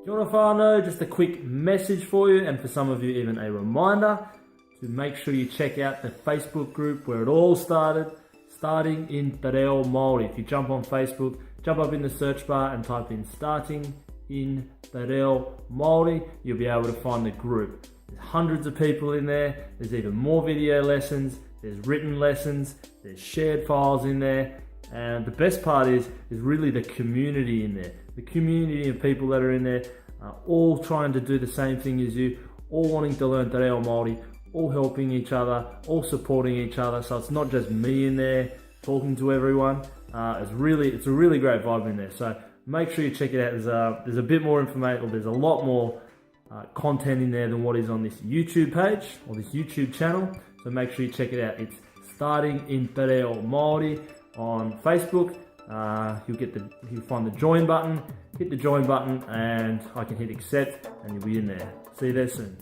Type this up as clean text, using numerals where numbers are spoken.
Kia ora whānau, just a quick message for you, and for some of you even a reminder to make sure you check out the Facebook group where it all started, Starting in Te Reo Māori. If you jump on Facebook, jump up in the search bar and type in Starting in Te Reo Māori, you'll be able to find the group. There's hundreds of people in there, there's even more video lessons, there's written lessons, there's shared files in there, and the best part is really the community in there. The community of people that are in there are all trying to do the same thing as you, all wanting to learn Te Reo Māori, all helping each other, all supporting each other. So it's not just me in there talking to everyone. It's a really great vibe in there. So make sure you check it out. There's a bit more information, there's a lot more content in there than what is on this YouTube page or this YouTube channel. So make sure you check it out. It's Starting in Te Reo Māori on Facebook. You'll find the join button, hit the join button, and I can hit accept and you'll be in there. See you there soon.